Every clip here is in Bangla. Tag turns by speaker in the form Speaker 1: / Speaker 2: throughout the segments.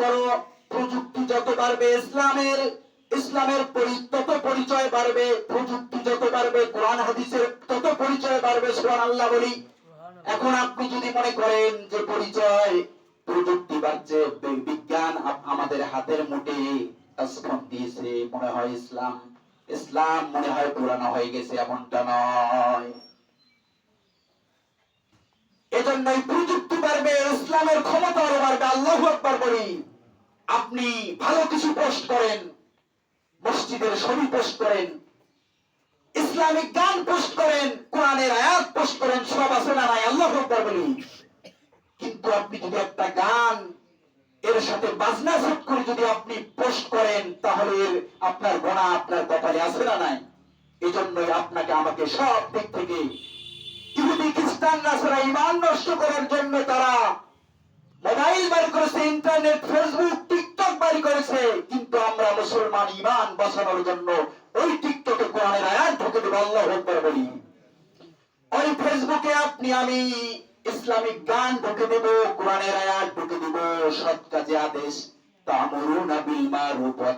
Speaker 1: করো, প্রযুক্তি যত বাড়বে ইসলামের তত পরিচয় বাড়বে, প্রযুক্তি যত বাড়বে কোরআন হাদিসের তত পরিচয় বাড়বে। সুবহানাল্লাহ বলি। এখন আপনি যদি মনে করেন যে পরিচয় প্রযুক্তি বাড়ছে, বিজ্ঞান আমাদের হাতের মুঠে স্মার্টফোন দিয়েছে, মনে হয় ইসলাম মনে হয় পুরানো হয়ে গেছে, এমনটা নয়। এজন্যই প্রযুক্তি বাড়বে, ইসলামের ক্ষমতা আরো বাড়বে। আল্লাহু আকবার বলি। আপনি ভালো কিছু পোস্ট করেন, মসজিদের ছবি পোস্ট করেন, ইসলামিক গান পোস্ট করেন, কোরআনের আয়াত পোস্ট করেন, সব আছে না নাই? আল্লাহু আকবার বলি। কিন্তু আপনি যদি একটা গান এর সাথে বাজনা সেট করে যদি আপনি পোস্ট করেন, তাহলে আপনার গোনা আপনার কপালে আছে না নাই? এই জন্যই আপনাকে আমাকে সব দিক থেকে ইহুদি খ্রিস্টান নাসারা ঈমান নষ্ট করার জন্য তারা মোবাইল বাড়ি করেছে, ইন্টারনেট, ফেসবুক, টিকটক বাড়ি করেছে, কিন্তু আমরা মুসলমান ঈমান বাঁচানোর জন্য ওই টিকটকে কোরআনের আয়াত ঢুকে দেব। আল্লাহু আকবার বলি। ওই ফেসবুকে আপনি আমি ইসলামিক গান ঢুকে দেব, কোরআনের আয়াত ঢুকে দেব, সৎ কাজে আদেশ, তা'মুরুনা বিল মারুফ ওয়া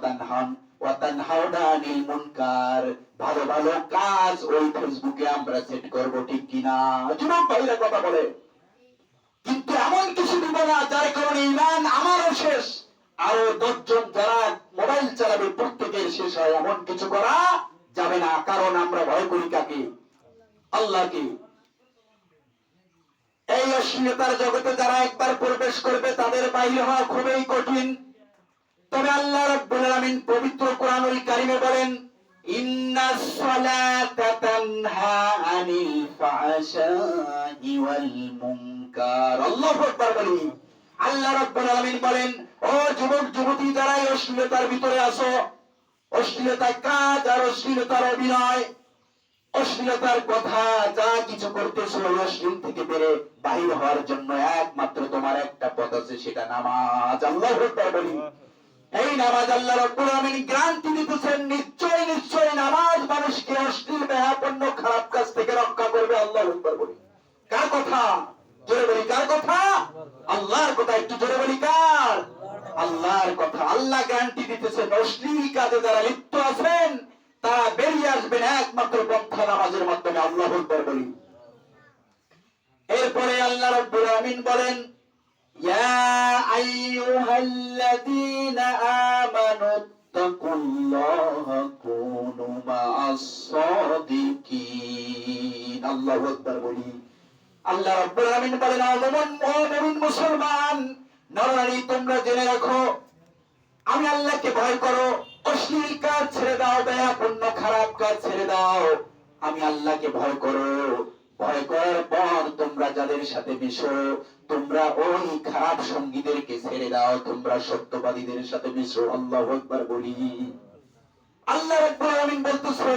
Speaker 1: তানহাউনা আনিল মুনকার, ভালো ভালো কাজ ওই ফেসবুকে আমরা সেট করব, ঠিক কিনা? যুবক ভাইরা কথা বলে। কিন্তু এমন কিছু দিব না যার কারণে ঈমান আমারও শেষ, আরো 10 জন যারা মোবাইল চালাবে প্রত্যেকের শেষ হয়, এমন কিছু করা যাবে না। কারণ আমরা ভয় করি কাকে? আল্লাহকে। এই অশ্লীলতার জগতে যারা একবার প্রবেশ করবে তাদের বাইরে হওয়া খুবই কঠিন। তবে আল্লাহ রাব্বুল আলামিন পবিত্র কোরআনুল কারীমে বলেন, ইন্নাস সালাতা তানহা আনিল ফাহশাই ওয়াল মুনকার। আল্লাহু আকবার বলি। আল্লাহ রাব্বুল আলামিন বলেন, ও যুবক যুবতী যারা এই অশ্লীলতার ভিতরে আছো, অশ্লীলতার কাজ আর অশ্লীলতার অভিনয়, অশ্লীলতার কথা যা কিছু করতেছো, অশ্লীল থেকে বেরে বাহির হওয়ার জন্য একমাত্র তোমার একটা পথ আছে, সেটা নামাজ। আল্লাহু আকবার বলি। এই নামাজ আল্লাহ রাব্বুল আলামিন গ্যারান্টি দিতেছেন, নিশ্চয় নামাজ মানুষকে অশ্লীল বেহাপন্ন খারাপ কাজ থেকে রক্ষা করবে। আল্লাহু আকবার বলি। কার কথা? জোরে বলি, কার কথা? আল্লাহর কথা। একটু জোরে বলি, কার? আল্লাহর কথা। আল্লাহ গ্যারান্টি দিতেছেন, অশ্লীল কাজে যারা লিপ্ত আছেন তারা বেরিয়ে আসবেন একমাত্র পন্থা নামাজের মাধ্যমে। আল্লাহু আকবার বলি। এরপরে আল্লাহ রাব্বুল আলামিন বলেন, ইয়া আইয়ুহাল্লাযীনা আমানুত্তাকুল্লাহা কুনু মা'আস সাদিকিন। আল্লাহু আকবার বলি। আল্লাহ রাব্বুল আলামিন বলেন, ও মুমিন মুসলমান নরনারী, তোমরা জেনে রাখো, আমি আল্লাহকে ভয় করো, অশ্লীল কাজ ছেড়ে দাও, বেয়াপূর্ণ খারাপ কাজ ছেড়ে দাও, আমি আল্লাহকে ভয় করো। ভয় করার পর তোমরা যাদের সাথে মিশো, তোমরা ওই খারাপ সঙ্গীদেরকে ছেড়ে দাও, তোমরা সত্যবাদীদের সাথে মিশো। আল্লাহু আকবার বলি। আল্লাহ রাব্বুল আলামিন বলতেছে,